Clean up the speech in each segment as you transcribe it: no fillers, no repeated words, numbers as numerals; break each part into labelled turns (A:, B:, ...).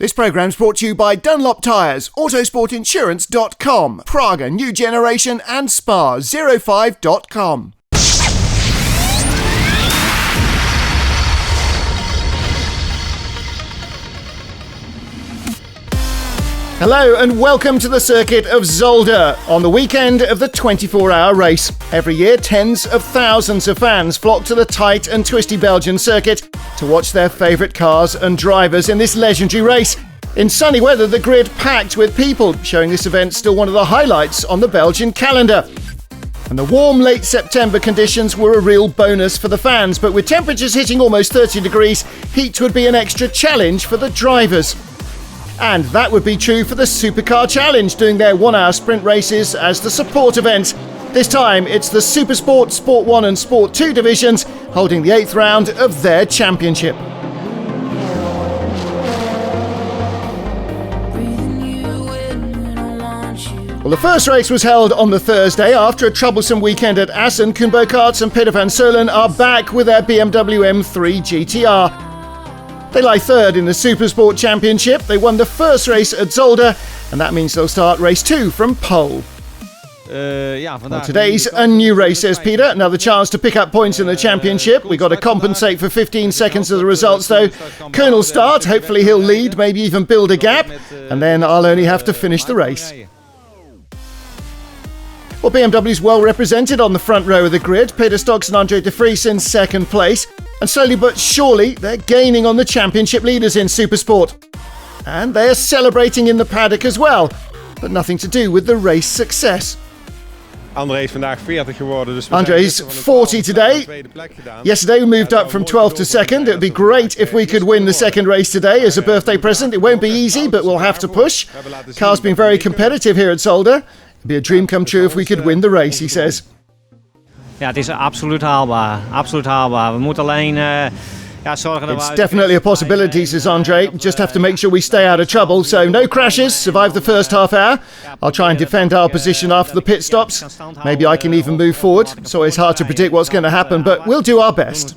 A: This programme's brought to you by Dunlop Tyres, Autosportinsurance.com, Praga New Generation and Spa05.com. Hello and welcome to the circuit of Zolder on the weekend of the 24-hour race. Every year, tens of thousands of fans flock to the tight and twisty Belgian circuit to watch their favourite cars and drivers in this legendary race. In sunny weather, the grid packed with people, showing this event still one of the highlights on the Belgian calendar. And the warm late September conditions were a real bonus for the fans, but with temperatures hitting almost 30 degrees, heat would be an extra challenge for the drivers. And that would be true for the Supercar Challenge, doing their 1-hour sprint races as the support event. This time, it's the SuperSport, Sport 1 and Sport 2 divisions holding the 8th round of their championship. Well, the first race was held on the Thursday. After a troublesome weekend at Assen, Kumbo Karts and Peter van Soelen are back with their BMW M3 GTR. They lie third in the Supersport Championship. They won the first race at Zolder, and that means they'll start race 2 from pole. Well, today's a new race, says Peter. Another chance to pick up points in the championship. We got to compensate for 15 seconds of the results, though. Koen will start. Hopefully he'll lead, maybe even build a gap, and then I'll only have to finish the race. Well, BMW's well represented on the front row of the grid. Peter Stocks and Andre de Vries in second place. And slowly but surely, they're gaining on the championship leaders in Supersport. And they're celebrating in the paddock as well, but nothing to do with the race success. Andre's 40 today. Yesterday we moved up from 12th to 2nd. It would be great if we could win the second race today as a birthday present. It won't be easy, but we'll have to push. Car's been very competitive here at Zolder. It'd be a dream come true if we could win the race, he says.
B: Ja, het is absoluut haalbaar. Absoluut haalbaar. We moeten alleen zorgen dat
A: It's definitely a possibility, says Andre. We just have to make sure we stay out of trouble. So no crashes, survive the first half hour. I'll try and defend our position after the pit stops. Maybe I can even move forward. It's always hard to predict what's going to happen, but we'll do our best.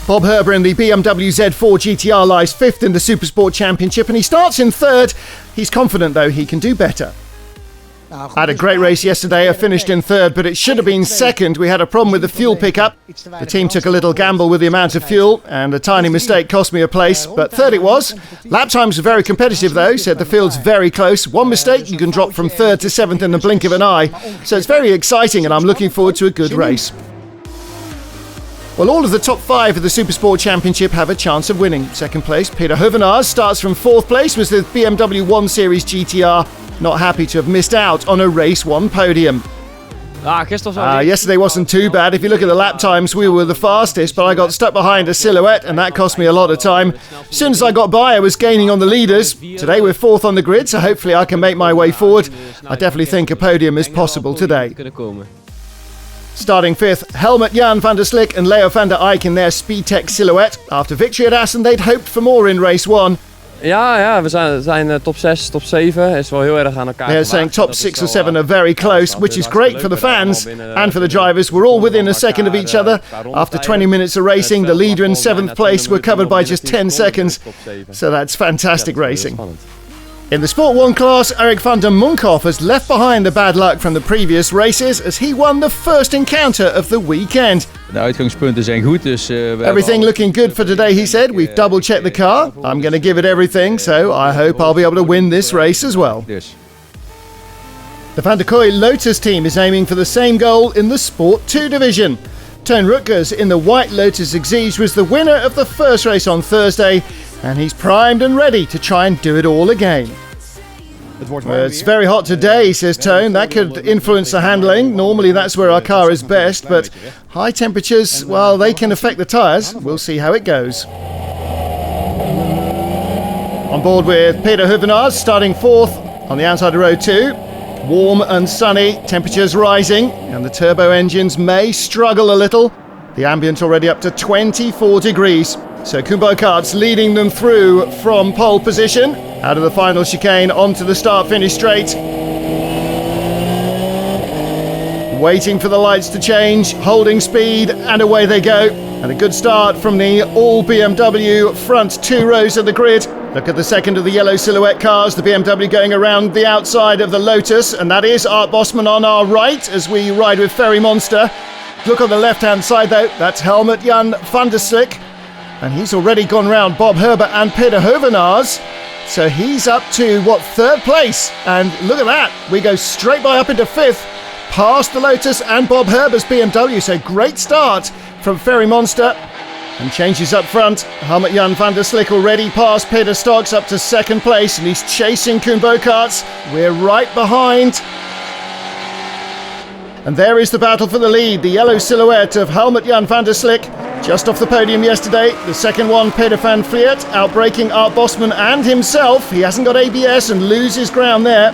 A: Bob Herber in the BMW Z4 GTR lies 5th in the Supersport Championship, and he starts in 3rd. He's confident, though, he can do better. I had a great race yesterday. I finished in 3rd, but it should have been 2nd. We had a problem with the fuel pickup. The team took a little gamble with the amount of fuel, and a tiny mistake cost me a place, but 3rd it was. Lap times were very competitive, though, said the field's very close. One mistake, you can drop from 3rd to 7th in the blink of an eye. So it's very exciting, and I'm looking forward to a good race. Well, all of the top 5 of the Supersport Championship have a chance of winning. Second place, Peter Hoevenaars starts from 4th place with the BMW 1 Series GTR. Not happy to have missed out on a race 1 podium. Yesterday wasn't too bad. If you look at the lap times, we were the fastest, but I got stuck behind a silhouette, and that cost me a lot of time. As soon as I got by, I was gaining on the leaders. Today we're 4th on the grid, so hopefully I can make my way forward. I definitely think a podium is possible today. Starting 5th, Helmut Jan van der Slik and Leo van der Eyck in their Speedtech silhouette. After victory at Assen, they'd hoped for more in race 1.
C: Ja, we zijn top 6, top 7. Is wel heel erg aan elkaar.
A: They're saying top 6 or 7 are very close, which is great for the fans and for the drivers. We're all within a second of each other. After 20 minutes of racing, the leader and 7th place were covered by just 10 seconds. So that's fantastic racing. In the Sport 1 class, Erik van der Munkhoff has left behind the bad luck from the previous races as he won the first encounter of the weekend.
D: De uitgangspunten zijn goed, dus
A: everything looking good for today, he said. We've double-checked the car. I'm going to give it everything, so I hope I'll be able to win this race as well. The Van der Kooi Lotus team is aiming for the same goal in the Sport 2 division. Teun Rutgers in the White Lotus Exige was the winner of the first race on Thursday, and he's primed and ready to try and do it all again. Well, it's very hot today, says Teun. That could influence the handling. Normally that's where our car is best, but high temperatures, well, they can affect the tyres. We'll see how it goes. On board with Peter Hoevenaars, starting 4th on the outside of row 2. Warm and sunny, temperatures rising, and the turbo engines may struggle a little. The ambient already up to 24 degrees. So Kumbo Karts leading them through from pole position, out of the final chicane onto the start-finish straight. Waiting for the lights to change, holding speed, and away they go. And a good start from the all BMW front two rows of the grid. Look at the second of the yellow silhouette cars, the BMW going around the outside of the Lotus, and that is Art Bosman on our right as we ride with Ferry Monster. Look on the left-hand side though, that's Helmut Jan van der Slik, and he's already gone round Bob Herbert and Peter Hoevenaars. So he's up to, third place, and look at that, we go straight by up into fifth, past the Lotus and Bob Herbert's BMW, so great start from Ferry Monster. And changes up front. Helmut Jan van der Slik already past Peter Stocks up to second place, and he's chasing Koen Bokaerts. We're right behind. And there is the battle for the lead. The yellow silhouette of Helmut Jan van der Slik just off the podium yesterday. The second one, Peter van Vliet, outbraking Art Bosman and himself. He hasn't got ABS and loses ground there.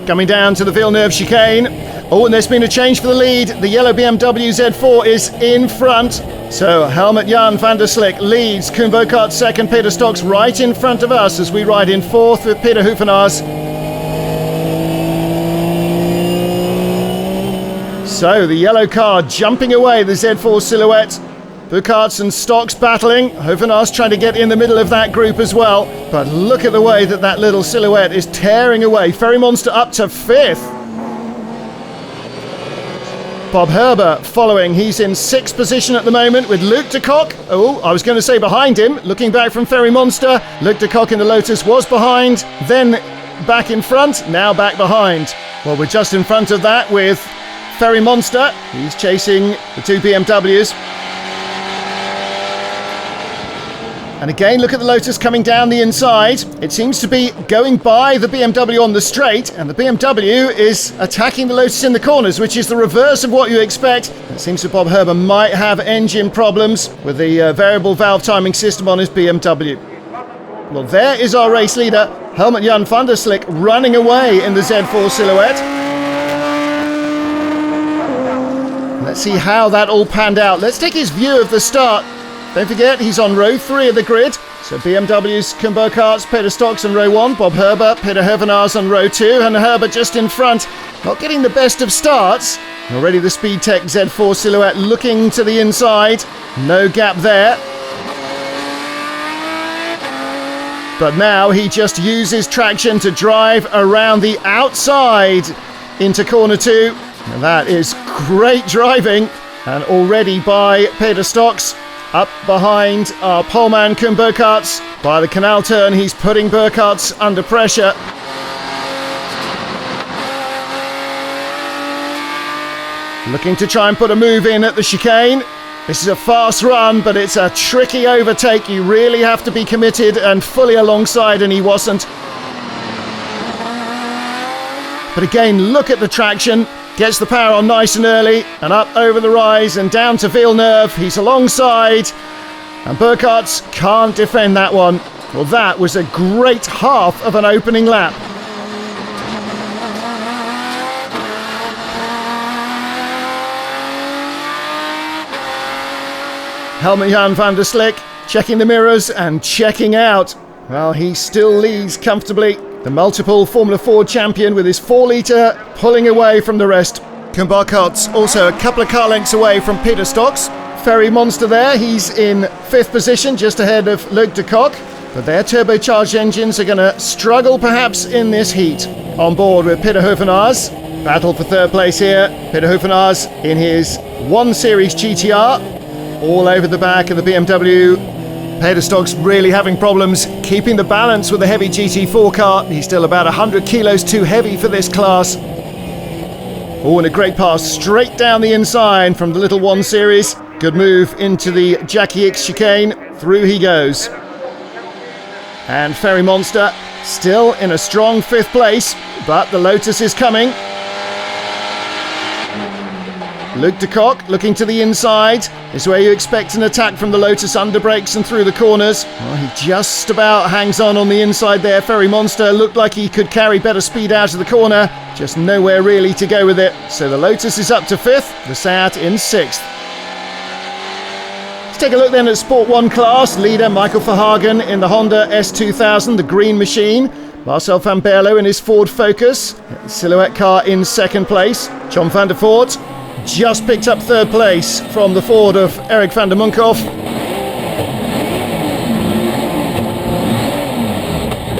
A: Coming down to the Villeneuve chicane. Oh, and there's been a change for the lead. The yellow BMW Z4 is in front. So Helmut Jan van der Slik leads. Koen Bokaerts second. Peter Stocks right in front of us as we ride in fourth with Peter Hoevenaars. So the yellow car jumping away, the Z4 silhouette. Bokaerts and Stocks battling. Hoevenaars trying to get in the middle of that group as well. But look at the way that little silhouette is tearing away. Ferry Monster up to fifth. Bob Herbert following. He's in sixth position at the moment with Luc de Kock. Oh, I was going to say behind him. Looking back from Ferry Monster. Luc de Kock in the Lotus was behind. Then back in front. Now back behind. Well, we're just in front of that with Ferry Monster. He's chasing the two BMWs. And again, look at the Lotus coming down the inside. It seems to be going by the BMW on the straight, and the BMW is attacking the Lotus in the corners, which is the reverse of what you expect. It seems that Bob Herbert might have engine problems with the variable valve timing system on his BMW. Well, there is our race leader, Helmut Jan van der Slik, running away in the Z4 silhouette. Let's see how that all panned out. Let's take his view of the start. Don't forget, he's on row 3 of the grid. So BMW's Koen Bokaerts, Peter Stocks on row 1, Bob Herbert, Peter Hoevenaars on row 2, and Herbert just in front, not getting the best of starts. Already the Speedtech Z4 silhouette looking to the inside. No gap there. But now he just uses traction to drive around the outside into corner 2. And that is great driving. And already by Peter Stocks. Up behind our poleman Koen Bokaerts. By the canal turn, he's putting Bokaerts under pressure. Looking to try and put a move in at the chicane. This is a fast run, but it's a tricky overtake. You really have to be committed and fully alongside, and he wasn't. But again, look at the traction. Gets the power on nice and early, and up over the rise and down to Villeneuve. He's alongside, and Bokaerts can't defend that one. Well, that was a great half of an opening lap. Helmut Jan van der Slik checking the mirrors and checking out. Well, he still leads comfortably. The multiple Formula 4 champion with his 4-litre pulling away from the rest. Koen Bokaerts also a couple of car lengths away from Peter Stocks. Ferry Monster there, he's in 5th position, just ahead of Luc de Kock. But their turbocharged engines are going to struggle perhaps in this heat. On board with Peter Hoevenaars. Battle for 3rd place here. Peter Hoevenaars in his 1 Series GTR. All over the back of the BMW. Peter Stocks really having problems keeping the balance with the heavy GT4 car. He's still about 100 kilos too heavy for this class. Oh, and a great pass straight down the inside from the little 1 Series. Good move into the Jackie X chicane. Through he goes. And Ferry Monster still in a strong 5th place, but the Lotus is coming. Luc de Kock looking to the inside. This is where you expect an attack from the Lotus, under brakes and through the corners. Well, he just about hangs on the inside there. Ferry Monster looked like he could carry better speed out of the corner. Just nowhere really to go with it. So the Lotus is up to 5th, the Seat in 6th. Let's take a look then at Sport 1 class. Leader Michael Verhagen in the Honda S2000, the green machine. Marcel van Berlo in his Ford Focus. Silhouette car in 2nd place. John van der Voort just picked up third place from the Ford of Erik van der Munkhoff.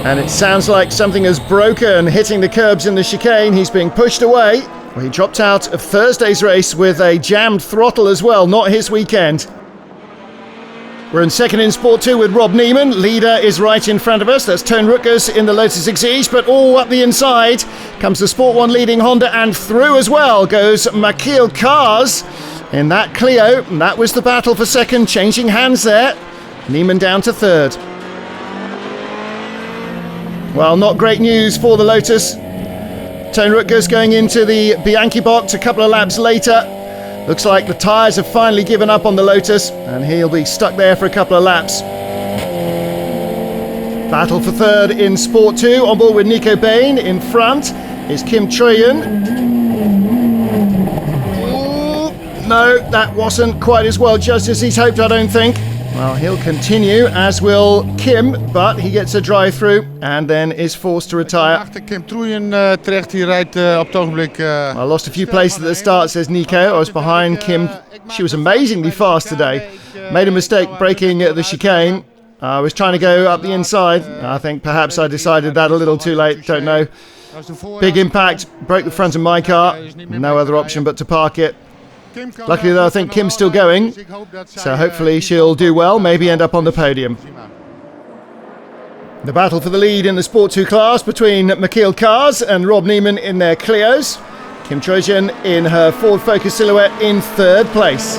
A: And it sounds like something has broken, hitting the curbs in the chicane. He's being pushed away. Well, he dropped out of Thursday's race with a jammed throttle as well, not his weekend. We're in second in Sport 2 with Rob Neiman. Leader is right in front of us. That's Teun Rutgers in the Lotus Exige, but all up the inside comes the Sport 1 leading Honda, and through as well goes Michiel Kaars in that Clio. And that was the battle for second, changing hands there. Neiman down to third. Well, not great news for the Lotus. Teun Rutgers going into the Bianchi box a couple of laps later. Looks like the tyres have finally given up on the Lotus, and he'll be stuck there for a couple of laps. Battle for third in Sport 2, on board with Nico Bain. In front is Kim Truyen. No, that wasn't quite as well judged as he's hoped, I don't think. Well, he'll continue, as will Kim, but he gets a drive through and then is forced to retire.
E: Achter Kim Truyen terecht, die rijdt op het ogenblik.
A: I lost a few places at the start, says Nico. I was behind Kim. She was amazingly fast today. Made a mistake braking the chicane. I was trying to go up the inside. I think perhaps I decided that a little too late, don't know. Big impact, broke the front of my car. No other option but to park it. Luckily though, I think Kim's still going, so hopefully she'll do well, maybe end up on the podium. The battle for the lead in the Sport 2 class between Michiel Kaars and Rob Neiman in their Clios. Kim Truyen in her Ford Focus Silhouette in third place.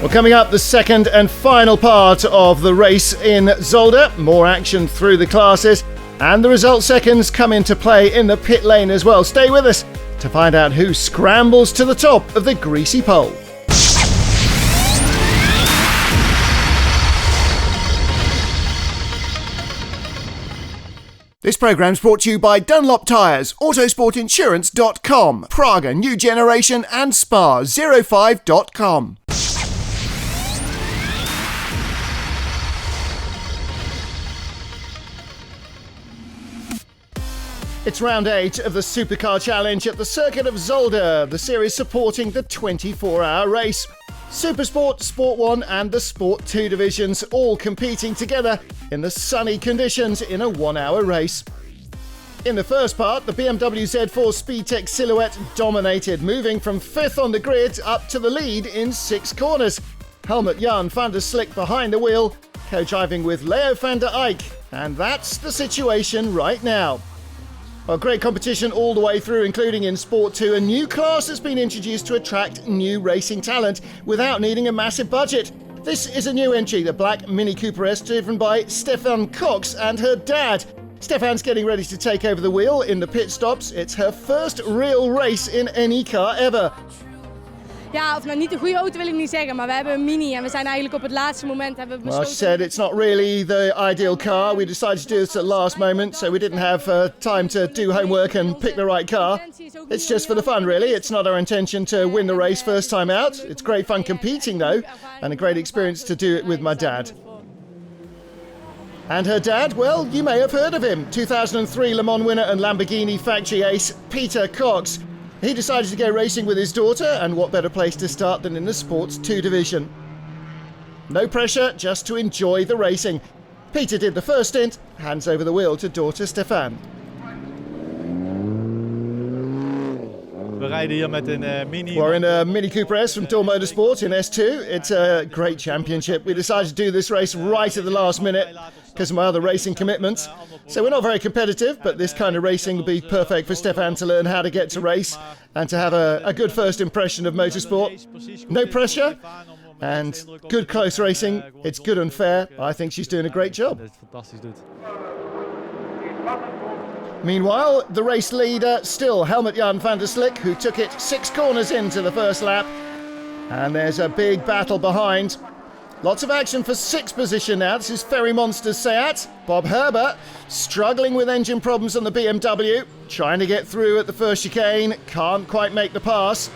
A: Well, coming up, the second and final part of the race in Zolder. More action through the classes, and the result seconds come into play in the pit lane as well. Stay with us to find out who scrambles to the top of the greasy pole. This programme's brought to you by Dunlop Tyres, Autosportinsurance.com, Praga New Generation and Spa05.com. It's round 8 of the Supercar Challenge at the circuit of Zolder, the series supporting the 24-hour race. SuperSport, Sport 1 and the Sport 2 divisions all competing together in the sunny conditions in a 1-hour race. In the first part, the BMW Z4 Speedtech Silhouette dominated, moving from 5th on the grid up to the lead in 6 corners. Helmut Jan van der Slik behind the wheel, co-driving with Leo van der Eyck, and that's the situation right now. Well, great competition all the way through, including in Sport 2. A new class has been introduced to attract new racing talent without needing a massive budget. This is a new entry, the black Mini Cooper S, driven by Stefan Cox and her dad. Stefan's getting ready to take over the wheel in the pit stops. It's her first real race in any car ever.
F: Ja, of nou niet de goede auto wil ik niet zeggen, maar we hebben een Mini en we zijn eigenlijk op het laatste moment hebben we besloten.
A: Well, she said it's not really the ideal car. We decided to do this at the last moment, so we didn't have time to do homework and pick the right car. It's just for the fun, really. It's not our intention to win the race first time out. It's great fun competing, though, and a great experience to do it with my dad. And her dad, well, you may have heard of him. 2003 Le Mans winner and Lamborghini factory ace, Peter Cox. He decided to go racing with his daughter, and what better place to start than in the Sports 2 division. No pressure, just to enjoy the racing. Peter did the first stint, hands over the wheel to daughter Stefan.
G: We rijden hier met een Mini.
A: We're in a Mini Cooper S from Door Motorsport in S2. It's a great championship. We decided to do this race right at the last minute because of my other racing commitments. So we're not very competitive, but this kind of racing will be perfect for Stefan to learn how to get to race and to have a good first impression of motorsport. No pressure and good close racing. It's good and fair. I think she's doing a great job. Meanwhile, the race leader still Helmut Jan van der Slik, who took it 6 corners into the first lap. And there's a big battle behind. Lots of action for 6th position now. This is Ferry Monster's Seat. Bob Herbert struggling with engine problems on the BMW. Trying to get through at the first chicane. Can't quite make the pass.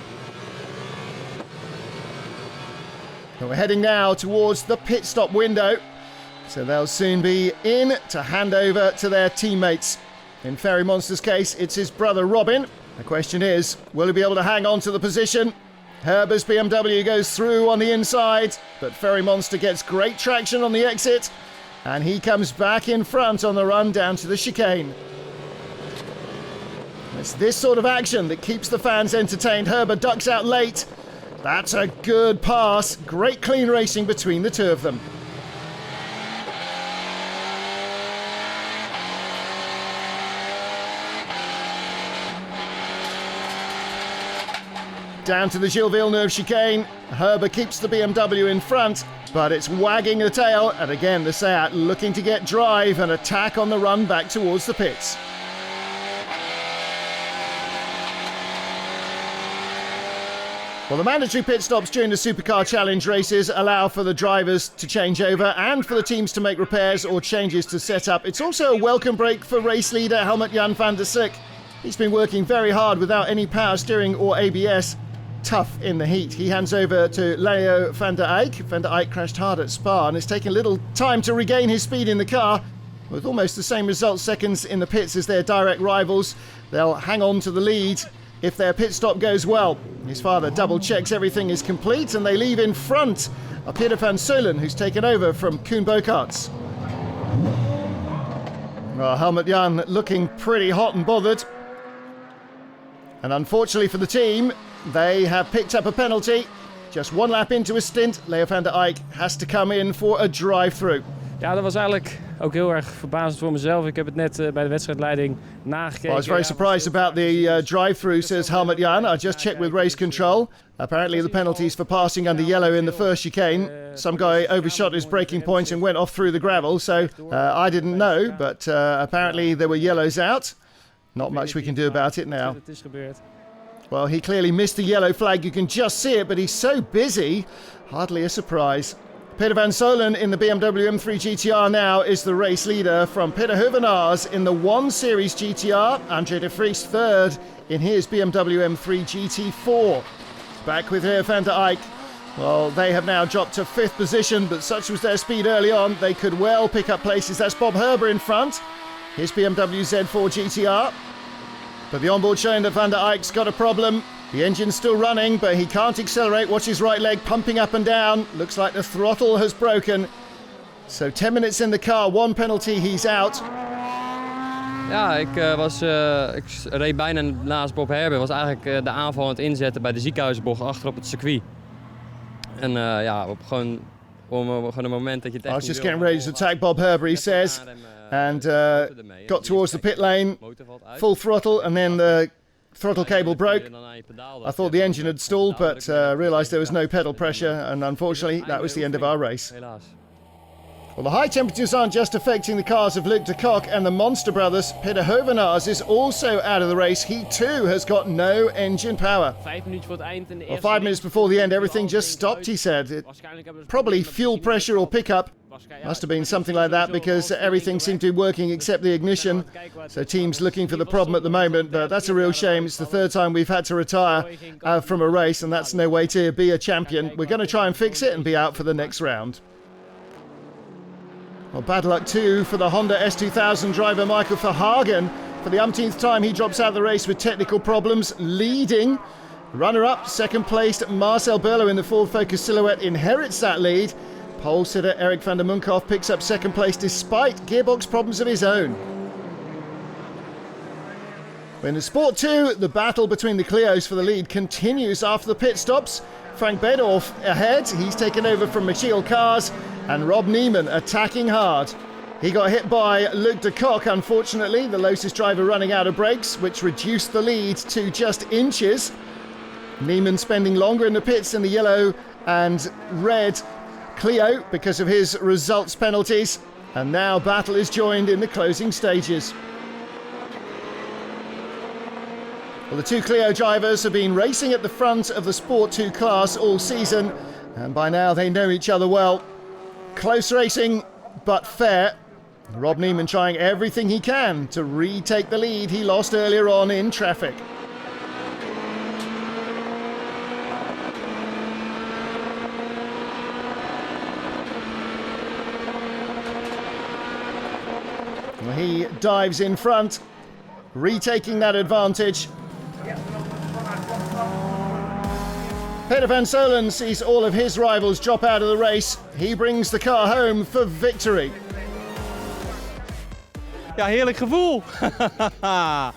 A: But we're heading now towards the pit stop window. So they'll soon be in to hand over to their teammates. In Ferry Monster's case, it's his brother Robin. The question is, will he be able to hang on to the position? Herber's BMW goes through on the inside, but Ferry Monster gets great traction on the exit, and he comes back in front on the run down to the chicane. It's this sort of action that keeps the fans entertained. Herber ducks out late. That's a good pass. Great clean racing between the two of them. Down to the Gilles Villeneuve chicane. Herber keeps the BMW in front, but it's wagging the tail, and again the Seat looking to get drive and attack on the run back towards the pits. Well, the mandatory pit stops during the Supercar Challenge races allow for the drivers to change over and for the teams to make repairs or changes to set up. It's also a welcome break for race leader Helmut-Jan van der Slik. He's been working very hard without any power steering or ABS. Tough in the heat. He hands over to Leo van der Eyck. Van der Eyck crashed hard at Spa and it's taken little time to regain his speed in the car. With almost the same result seconds in the pits as their direct rivals, they'll hang on to the lead if their pit stop goes well. His father double checks everything is complete and they leave in front of Peter van Soelen, who's taken over from Koen Bokaerts. Well, Helmut-Jan looking pretty hot and bothered. And unfortunately for the team, they have picked up a penalty. Just one lap into his stint, Leo van der Eyck has to come in for a drive-through.
C: Ja, dat was eigenlijk ook heel erg verbazend voor mezelf. Ik heb het net bij de wedstrijdleiding nagekeken.
A: Well, I was very surprised about the drive-through, says Helmut-Jan. I just checked with race control. Apparently the penalties for passing under yellow in the first chicane. Some guy overshot his braking point and went off through the gravel, so I didn't know, but apparently there were yellows out. Not much we can do about it now. Well, he clearly missed the yellow flag. You can just see it, but he's so busy. Hardly a surprise. Peter van Soelen in the BMW M3 GTR now is the race leader from Peter Huvenaars in the 1 Series GTR. Andre de Vries third in his BMW M3 GT4. Back with Leo van der Eyck. Well, they have now dropped to 5th position, but such was their speed early on, they could well pick up places. That's Bob Herber in front. His BMW Z4 GTR. But the onboard showing that Van der Eyck's got a problem. The engine's still running, but he can't accelerate. Watch his right leg pumping up and down. Looks like the throttle has broken. So 10 minutes in the car, 1 penalty, he's out.
C: Ja, ik reed bijna naast Bob Herber. Was eigenlijk de aanval aan het inzetten bij de ziekenhuisbocht achter op het circuit. En op gewoon een moment dat je het echt
A: I was just getting ready to attack Bob Herber, he says, and got towards the pit lane, full throttle, and then the throttle cable broke. I thought the engine had stalled, but realised there was no pedal pressure, and unfortunately that was the end of our race. Well, the high temperatures aren't just affecting the cars of Luc de Kock and the Monster brothers. Peter Huvenaars is also out of the race. He too has got no engine power.
C: 5 minuten voor het eind in de
A: Well, 5 minutes before the end, everything just stopped, he said. Probably fuel pressure or pickup. Must have been something like that because everything seemed to be working except the ignition. So teams looking for the problem at the moment, but that's a real shame. It's the 3rd time we've had to retire from a race, and that's no way to be a champion. We're going to try and fix it and be out for the next round. Well, bad luck too for the Honda S2000 driver Michael Verhagen. For the umpteenth time, he drops out of the race with technical problems, leading. Runner-up, second placed Marcel Berlo in the Ford Focus Silhouette inherits that lead. Pole sitter Eric van der Munkhoff picks up second place despite gearbox problems of his own. In the Sport 2, the battle between the Clios for the lead continues after the pit stops. Frank Bedorf ahead, he's taken over from Michiel Kaas, and Rob Neiman attacking hard. He got hit by Luc de Kock, unfortunately, the Lotus driver running out of brakes, which reduced the lead to just inches. Neiman spending longer in the pits in the yellow and red Clio because of his results penalties, and now battle is joined in the closing stages. Well, the two Clio drivers have been racing at the front of the Sport 2 class all season, and by now they know each other well. Close racing, but fair. Rob Neiman trying everything he can to retake the lead he lost earlier on in traffic. Well, he dives in front, retaking that advantage. Peter van Solen sees all of his rivals drop out of the race. He brings the car home for victory.
G: Ja, heerlijk gevoel. Ja,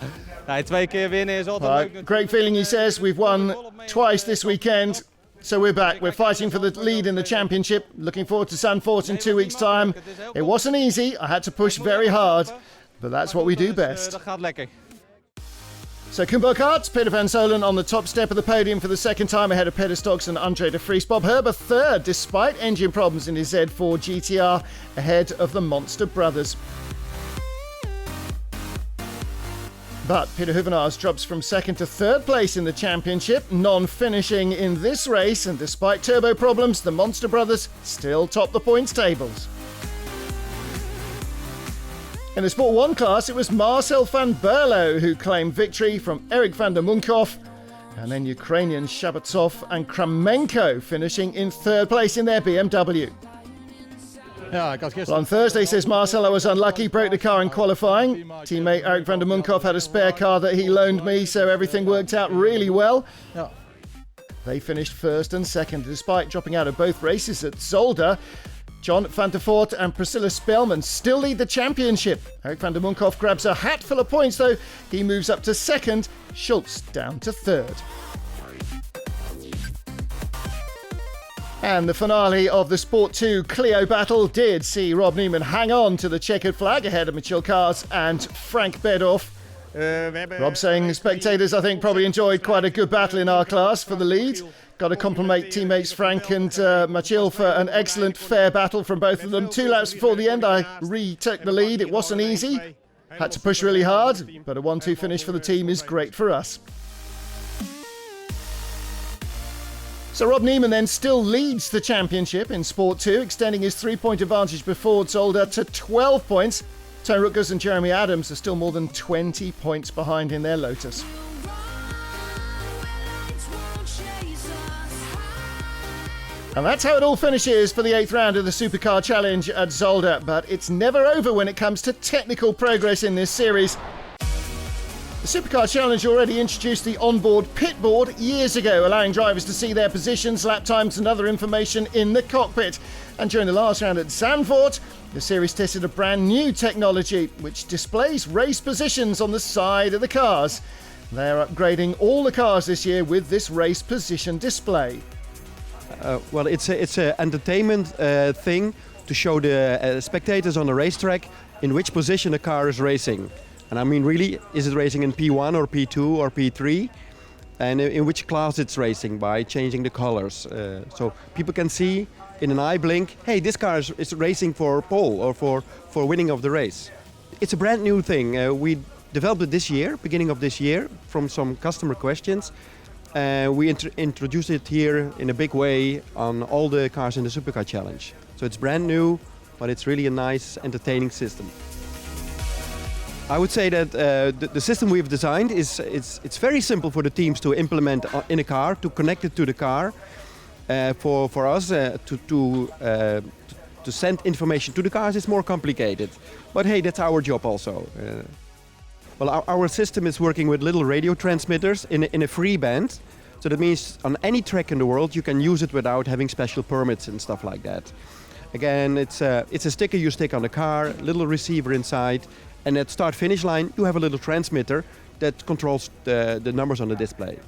G: 2 keer winnen is altijd leuk.
A: Great feeling, he says. We've won twice this weekend. So we're back. We're fighting for the lead in the championship. Looking forward to Zandvoort in 2 weeks' time. It wasn't easy. I had to push very hard. But that's what we do best.
G: Dat gaat lekker.
A: So Kumbo Karts, Peter van Solen on the top step of the podium for the second time ahead of Peter Stocks and Andre de Vries. Bob Herber third, despite engine problems in his Z4 GTR, ahead of the Monster Brothers. But Peter Huvenaars drops from second to third place in the championship, non-finishing in this race, and despite turbo problems, the Monster Brothers still top the points tables. In the Sport 1 class, it was Marcel van Berlo who claimed victory from Eric van der Munkhoff, and then Ukrainian Shabatsov and Kramenko finishing in third place in their BMW.
G: Ja, ik had
A: Well, on Thursday, says Marcel, I was unlucky, broke the car in qualifying. Teammate Eric van der Munkhoff had a spare car that he loaned me, so everything worked out really well.
G: Ja.
A: They finished first and second, despite dropping out of both races at Zolder. John van der Voort and Priscilla Spelman still lead the championship. Eric van der Munkhoff grabs a hatful of points, though. He moves up to second. Schultz down to third. And the finale of the Sport 2 Clio battle did see Rob Newman hang on to the checkered flag ahead of Michiel Kaas and Frank Bedorf. Rob saying spectators, I think, probably enjoyed quite a good battle in our class for the lead. Got to compliment teammates Frank and Michiel for an excellent fair battle from both of them. 2 laps before the end, I retook the lead. It wasn't easy. Had to push really hard, but a 1-2 finish for the team is great for us. So Rob Neiman then still leads the championship in Sport 2, extending his 3-point advantage before Zolder to 12 points. Tony Rutgers and Jeremy Adams are still more than 20 points behind in their Lotus. And that's how it all finishes for the 8th round of the Supercar Challenge at Zolder. But it's never over when it comes to technical progress in this series. The Supercar Challenge already introduced the onboard pit board years ago, allowing drivers to see their positions, lap times and other information in the cockpit. And during the last round at Zandvoort, the series tested a brand new technology which displays race positions on the side of the cars. They're upgrading all the cars this year with this race position display.
H: Well, it's a entertainment thing to show the spectators on the racetrack in which position a car is racing. And I mean, really, is it racing in P1 or P2 or P3? And in which class it's racing by changing the colors. So people can see in an eye blink, hey, this car is racing for pole or for winning of the race. It's a brand new thing. We developed it this year, beginning of this year, from some customer questions. We introduced it here in a big way on all the cars in the Supercar Challenge. So it's brand new, but it's really a nice, entertaining system. I would say that the system we've designed it's very simple for the teams to implement in a car, to connect it to the car. For us to send information to the cars is more complicated. But hey, that's our job also. Well, our system is working with little radio transmitters in a free band. So that means on any track in the world you can use it without having special permits and stuff like that. Again, it's a sticker you stick on the car, little receiver inside, and at start-finish line you have a little transmitter that controls the numbers on the display.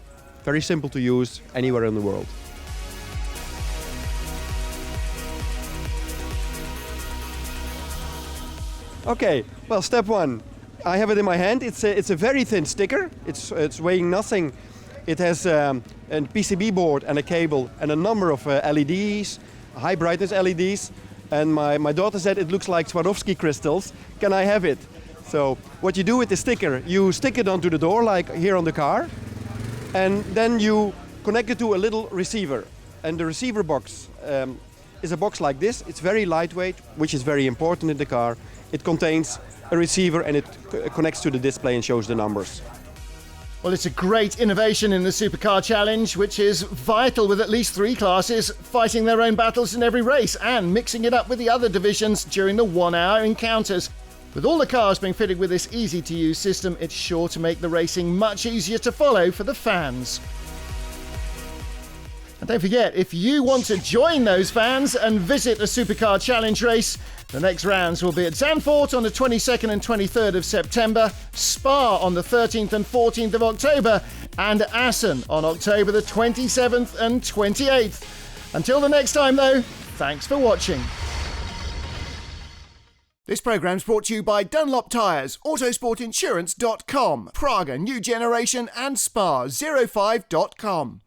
H: Very simple to use anywhere in the world. Okay, well, step 1. I have it in my hand. It's a very thin sticker. It's weighing nothing. It has a PCB board and a cable and a number of LEDs, high brightness LEDs. And my daughter said it looks like Swarovski crystals. Can I have it? So what you do with the sticker, you stick it onto the door like here on the car. And then you connect it to a little receiver. And the receiver box is a box like this. It's very lightweight, which is very important in the car. It contains a receiver and it connects to the display and shows the numbers.
A: Well, it's a great innovation in the Supercar Challenge, which is vital with at least 3 classes fighting their own battles in every race and mixing it up with the other divisions during the 1-hour encounters. With all the cars being fitted with this easy-to-use system, it's sure to make the racing much easier to follow for the fans. And don't forget, if you want to join those fans and visit a Supercar Challenge race, the next rounds will be at Zandvoort on the 22nd and 23rd of September, Spa on the 13th and 14th of October, and Assen on October the 27th and 28th. Until the next time though, thanks for watching. This programme's brought to you by Dunlop Tyres, Autosportinsurance.com, Praga New Generation and Spa05.com.